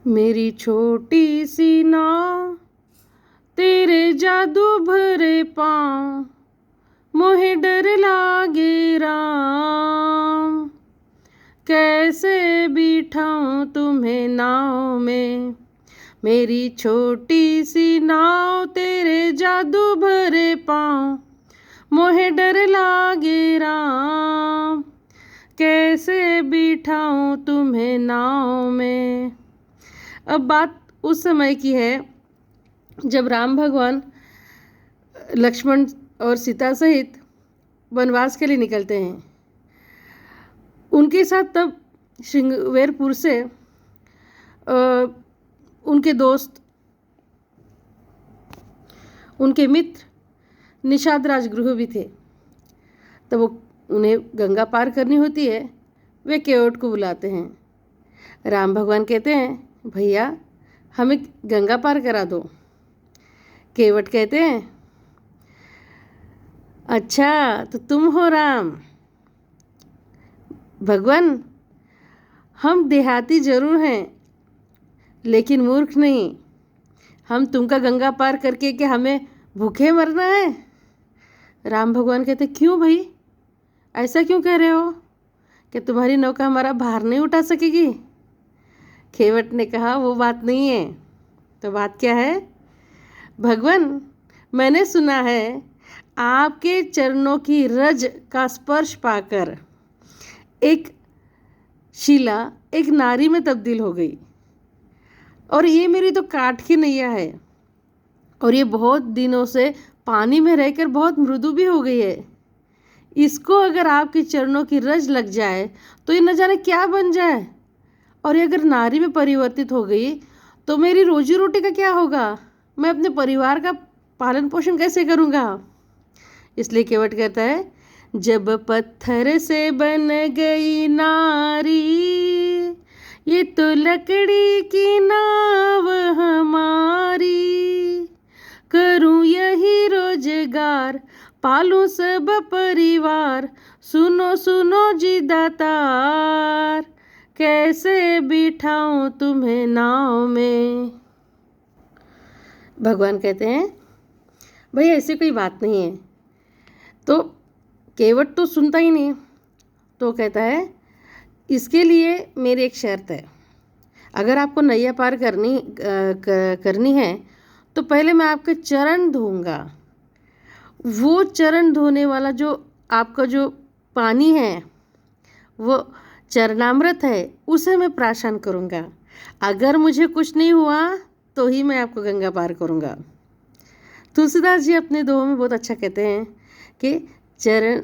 मेरी छोटी सी नाव तेरे जादू भरे पाँव, मोहे डर लागे राम। कैसे बिठाऊं तुम्हें नाव में, मेरी छोटी सी नाव तेरे जादू भरे पाँव, मोहे डर लागे राम। कैसे बिठाऊं तुम्हें नाव में। अब बात उस समय की है जब राम भगवान लक्ष्मण और सीता सहित वनवास के लिए निकलते हैं। उनके साथ तब श्रृंगवेरपुर से उनके दोस्त, उनके मित्र निषाद राजगृह भी थे। तब वो उन्हें गंगा पार करनी होती है, वे केवट को बुलाते हैं। राम भगवान कहते हैं, भैया हमें गंगा पार करा दो। केवट कहते हैं, अच्छा तो तुम हो राम। भगवान हम देहाती जरूर हैं लेकिन मूर्ख नहीं। हम तुमका गंगा पार करके क्या हमें भूखे मरना है। राम भगवान कहते, क्यों भाई, ऐसा क्यों कह रहे हो? क्या तुम्हारी नौका हमारा भार नहीं उठा सकेगी? केवट ने कहा, वो बात नहीं है। तो बात क्या है? भगवान मैंने सुना है आपके चरणों की रज का स्पर्श पाकर एक शिला एक नारी में तब्दील हो गई, और ये मेरी तो काठ की नैया है, और ये बहुत दिनों से पानी में रहकर बहुत मृदु भी हो गई है। इसको अगर आपके चरणों की रज लग जाए तो ये न जाने क्या बन जाए, और ये अगर नारी में परिवर्तित हो गई तो मेरी रोजी रोटी का क्या होगा? मैं अपने परिवार का पालन पोषण कैसे करूँगा? इसलिए केवट कहता है, जब पत्थर से बन गई नारी, ये तो लकड़ी की नाव हमारी। करूं यही रोजगार, पालूं सब परिवार, सुनो सुनो जी दातार, कैसे बिठाऊं तुम्हें नाव में। भगवान कहते हैं, भाई ऐसी कोई बात नहीं है। तो केवट तो सुनता ही नहीं। तो कहता है, इसके लिए मेरी एक शर्त है। अगर आपको नैया पार करनी है तो पहले मैं आपके चरण धोऊंगा। वो चरण धोने वाला जो आपका जो पानी है, वो चरणामृत है, उसे मैं प्राशन करूँगा। अगर मुझे कुछ नहीं हुआ तो ही मैं आपको गंगा पार करूँगा। तुलसीदास जी अपने दोहों में बहुत अच्छा कहते हैं कि चरण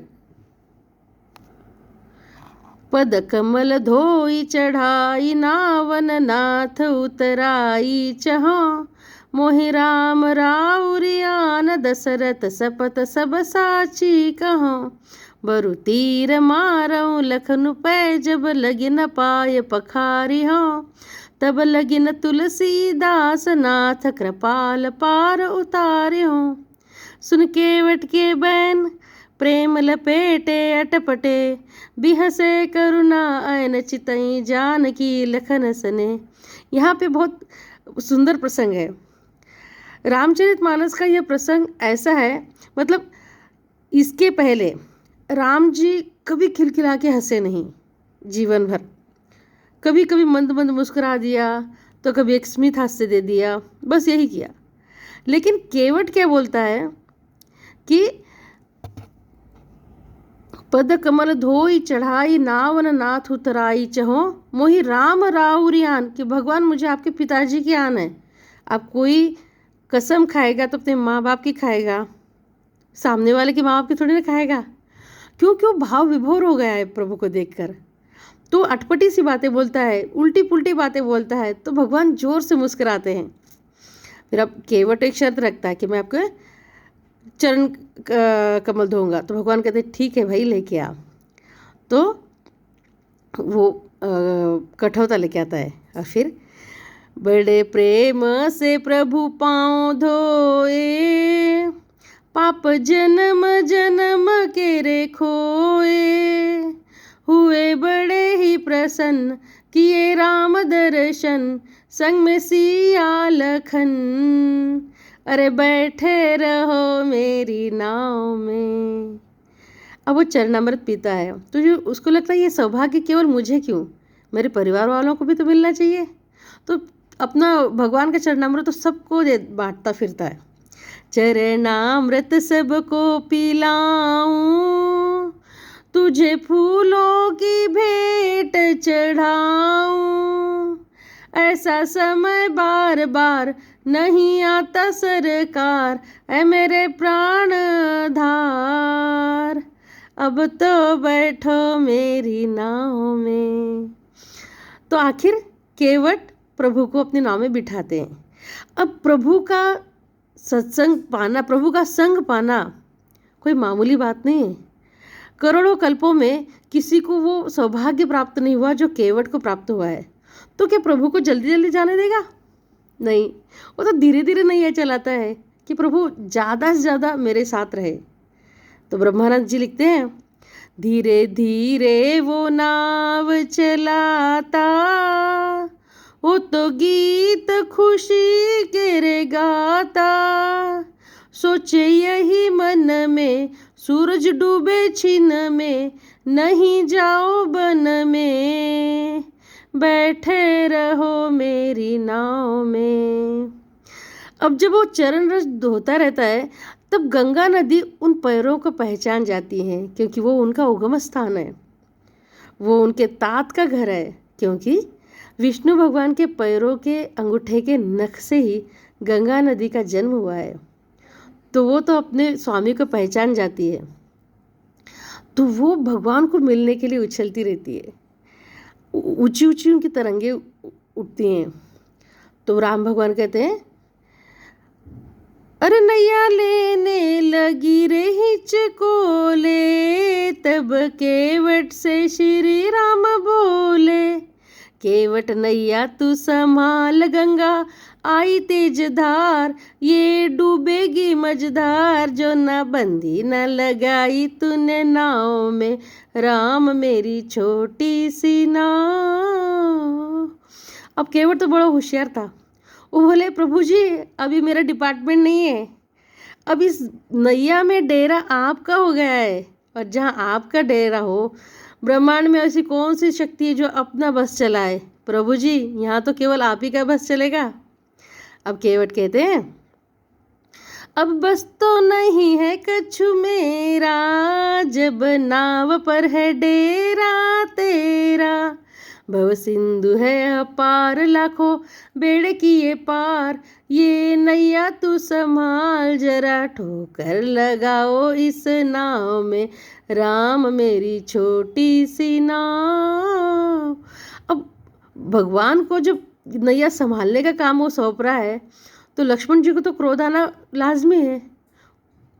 पद कमल धोई चढ़ाई, नावन नाथ उतराई चहो, मोहि राम राउरियान दशरथ सपत सब साची कहो। बरु तीर मारऊँ लखनु पै, जब लगी न पाय पखारी हो, तब लगी न तुलसीदास नाथ कृपाल पार उतारे हो। सुन केवट के बैन प्रेम लपेटे अटपटे, बिहसे करुणा ऐन चितई, जानकी लखन सने। यहाँ पे बहुत सुंदर प्रसंग है। रामचरितमानस का यह प्रसंग ऐसा है, मतलब इसके पहले राम जी कभी खिलखिला के हंसे नहीं जीवन भर। कभी कभी मंद मंद मुस्कुरा दिया, तो कभी एक स्मित हास्य दे दिया, बस यही किया। लेकिन केवट क्या बोलता है कि पद कमल धोई चढ़ाई, नावन नाथ उतराई चहो, मोहि राम राउरियान, कि भगवान मुझे आपके पिताजी की आन है। आप कोई कसम खाएगा तो अपने माँ बाप की खाएगा, सामने वाले की माँ बाप की थोड़ी ना खाएगा। क्यों भाव विभोर हो गया है प्रभु को देखकर। तो अटपटी सी बातें बोलता है, उल्टी पुल्टी बातें बोलता है, तो भगवान जोर से मुस्कुराते हैं। फिर अब केवट एक शर्त रखता है कि मैं आपके चरण कमल धोऊंगा। तो भगवान कहते ठीक है भाई, लेके आ। तो वो कठौता लेके आता है, और फिर बड़े प्रेम से प्रभु पाँव धोए, पाप जन्म जन्म के रे खोए, हुए बड़े ही प्रसन्न किए राम दर्शन संग में सिया लखन। अरे बैठे रहो मेरी नाव में। अब वो चरणामृत पीता है तो जो उसको लगता है ये सौभाग्य केवल मुझे क्यों, मेरे परिवार वालों को भी तो मिलना चाहिए। तो अपना भगवान का चरणामृत तो सबको बांटता फिरता है। चरणामृत सबको पिलाऊं, तुझे फूलों की भेंट चढ़ाऊं। ऐसा समय बार बार नहीं आता सरकार, ऐ मेरे प्राणधार। अब तो बैठो मेरी नाव में। तो आखिर केवट प्रभु को अपनी नाव में बिठाते हैं। अब प्रभु का सत्संग पाना, प्रभु का संग पाना कोई मामूली बात नहीं है। करोड़ों कल्पों में किसी को वो सौभाग्य प्राप्त नहीं हुआ जो केवट को प्राप्त हुआ है। तो क्या प्रभु को जल्दी जल्दी जाने देगा? नहीं, वो तो धीरे धीरे नैया चलाता है कि प्रभु ज़्यादा से ज़्यादा मेरे साथ रहे। तो ब्रह्मानंद जी लिखते हैं, धीरे धीरे वो नाव चलाता, वो तो गीत खुशी के रे गाता। सोचे यही मन में, सूरज डूबे छिन में, नहीं जाओ बन में, बैठे रहो मेरी नाव में। अब जब वो चरण रस धोता रहता है तब गंगा नदी उन पैरों को पहचान जाती है, क्योंकि वो उनका उगम स्थान है, वो उनके तात का घर है। क्योंकि विष्णु भगवान के पैरों के अंगूठे के नख से ही गंगा नदी का जन्म हुआ है। तो वो तो अपने स्वामी को पहचान जाती है, तो वो भगवान को मिलने के लिए उछलती रहती है। ऊंची ऊंची उनकी तरंगे उठती हैं। तो राम भगवान कहते हैं, अरे नैया लेने लगी रे हिचकोले, तब केवट से श्री राम बोले, केवट नैया तू संभाल गंगा आई तेज धार, ये डूबेगी मझधार, जो ना बंदी न लगाई तूने नाव में, राम मेरी छोटी सी नाव। अब केवट तो बड़ा होशियार था। वो बोले, प्रभु जी अभी मेरा डिपार्टमेंट नहीं है, अब इस नैया में डेरा आपका हो गया है, और जहाँ आपका डेरा हो ब्रह्मांड में ऐसी कौन सी शक्ति है जो अपना बस चलाए? प्रभु जी यहाँ तो केवल आप ही का बस चलेगा। अब केवट कहते हैं, अब बस तो नहीं है कछु मेरा, जब नाव पर है डेरा तेरा, भव सिंधु है अपार, लाखों बेड़े किए पार, ये नैया तू संभाल जरा, ठोकर लगाओ इस नाव में, राम मेरी छोटी सी नाव। अब भगवान को जब नैया संभालने का काम वो सौंप रहा है तो लक्ष्मण जी को तो क्रोध आना लाजमी है।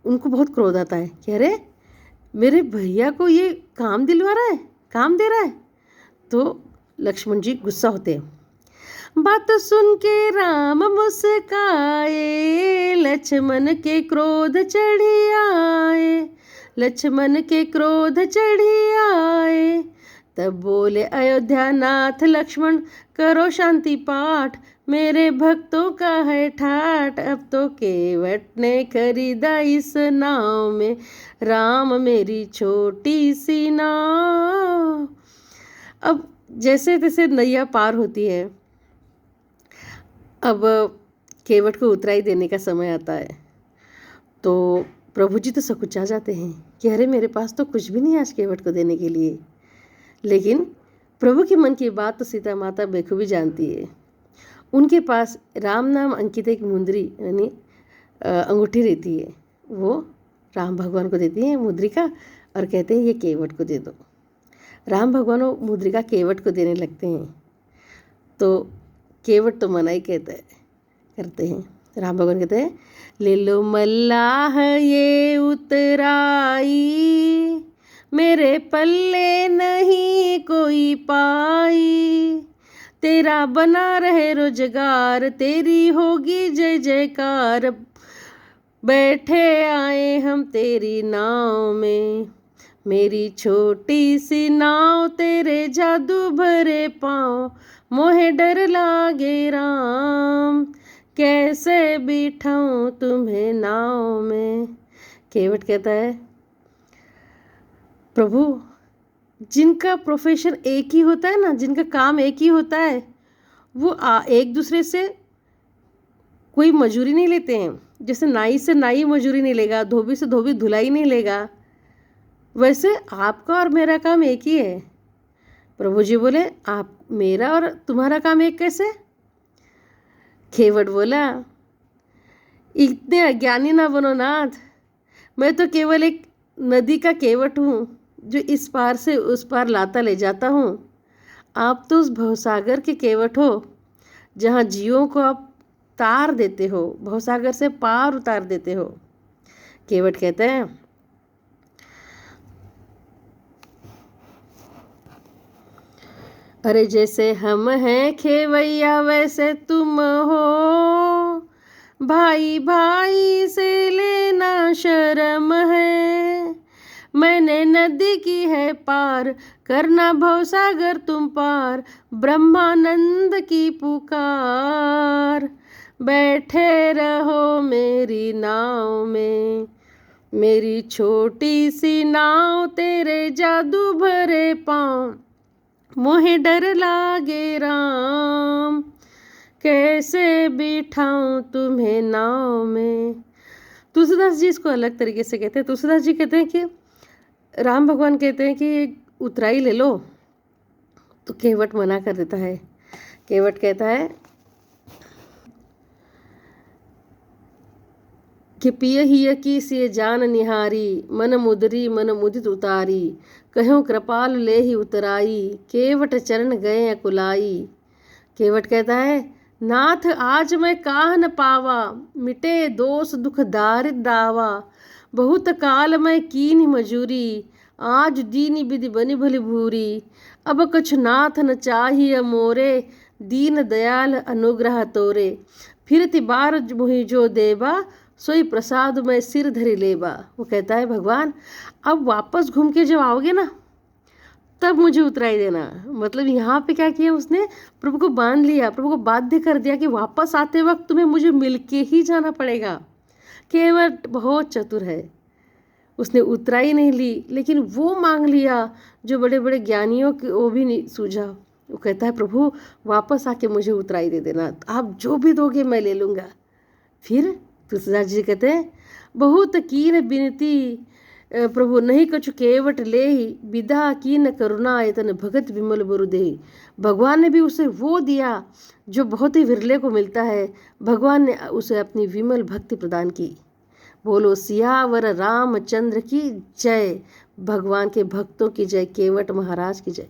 उनको बहुत क्रोध आता है कि अरे मेरे भैया को ये काम दिलवा रहा है, काम दे रहा है। तो लक्ष्मण जी गुस्सा होते हैं। बात सुन के राम मुस्काए, लक्ष्मण के क्रोध चढ़ी आए, लक्ष्मण के क्रोध चढ़ी आए। तब बोले अयोध्या नाथ लक्ष्मण करो शांति पाठ, मेरे भक्तों का है ठाठ, अब तो केवट ने खरीदा इस नाव में, राम मेरी छोटी सी नाव। अब जैसे तैसे नैया पार होती है। अब केवट को उतराई देने का समय आता है तो प्रभु जी तो सकुचा जाते हैं कि अरे मेरे पास तो कुछ भी नहीं है आज केवट को देने के लिए। लेकिन प्रभु के मन की बात तो सीता माता बेखूबी जानती है। उनके पास राम नाम अंकित एक मुंदरी यानी अंगूठी रहती है, वो राम भगवान को देती है मुद्रिका और कहते हैं ये केवट को दे दो। राम भगवान वो मुद्रिका केवट को देने लगते हैं तो केवट तो मना ही करते हैं। राम भगवान कहते हैं ले लो मल्लाह ये उतराई, मेरे पल्ले नहीं कोई पाई, तेरा बना रहे रोजगार, तेरी होगी जय जयकार, बैठे आए हम तेरी नाव में, मेरी छोटी सी नाव तेरे जादू भरे पाँव, मोहे डर लागे राम, कैसे बिठाऊं तुम्हें नाव में। केवट कहता है, प्रभु जिनका प्रोफेशन एक ही होता है ना, जिनका काम एक ही होता है, वो एक दूसरे से कोई मजूरी नहीं लेते हैं। जैसे नाई से नाई मजूरी नहीं लेगा, धोबी से धोबी धुलाई नहीं लेगा, वैसे आपका और मेरा काम एक ही है। प्रभु जी बोले, आप मेरा और तुम्हारा काम एक कैसे? केवट बोला, इतने अज्ञानी ना बनो नाथ, मैं तो केवल एक नदी का केवट हूँ जो इस पार से उस पार लाता ले जाता हूँ। आप तो उस भवसागर के केवट हो जहाँ जीवों को आप तार देते हो, भवसागर से पार उतार देते हो। केवट कहते हैं, अरे जैसे हम हैं खेवैया वैसे तुम हो, भाई भाई से लेना शर्म है। मैंने नदी की है पार, करना भवसागर तुम पार, ब्रह्मानंद की पुकार। बैठे रहो मेरी नाव में, मेरी छोटी सी नाव तेरे जादू भरे पाँव, मोहे डर लागे राम, कैसे बिठाऊं तुम्हें नाव में। तुलसीदास जी इसको अलग तरीके से कहते हैं। तुलसीदास जी कहते हैं कि राम भगवान कहते हैं कि उतराई ले लो, तो केवट मना कर देता है। केवट कहता है कि पिय हिय की सिय जान निहारी, मन मुदरी मन मुदित उतारी, कहो कृपाल ले ही उतराई, केवट चरण गए अकुलाई। केवट कहता है, नाथ आज मैं काह न पावा, मिटे दोष दुख दारिद दावा, बहुत काल मैं कीन मजूरी, आज दीनी विधि बनी भली भूरी। अब कछु नाथ न चाहिए मोरे, दीन दयाल अनुग्रह तोरे, फिरति बार मुहि जो देबा, सोई प्रसाद में सिर धरि लेबा। वो कहता है, भगवान अब वापस घूम के जब आओगे ना, तब मुझे उतराई देना। मतलब यहाँ पे क्या किया उसने, प्रभु को बांध लिया, प्रभु को बाध्य कर दिया कि वापस आते वक्त तुम्हें मुझे मिलके ही जाना पड़ेगा। केवट बहुत चतुर है, उसने उतराई नहीं ली, लेकिन वो मांग लिया जो बड़े बड़े ज्ञानियों की वो भी नहीं सूझा। वो कहता है, प्रभु वापस आके मुझे उतराई दे देना, आप जो भी दोगे मैं ले लूँगा। फिर तुलसीदास जी कहते हैं, बहुत कीन बिनती प्रभु नहीं कछु केवट ले, विदा कीन करुणा एतन भगत विमल बरु देहि। भगवान ने भी उसे वो दिया जो बहुत ही विरले को मिलता है। भगवान ने उसे अपनी विमल भक्ति प्रदान की। बोलो सियावर रामचंद्र की जय, भगवान के भक्तों की जय, केवट महाराज की जय।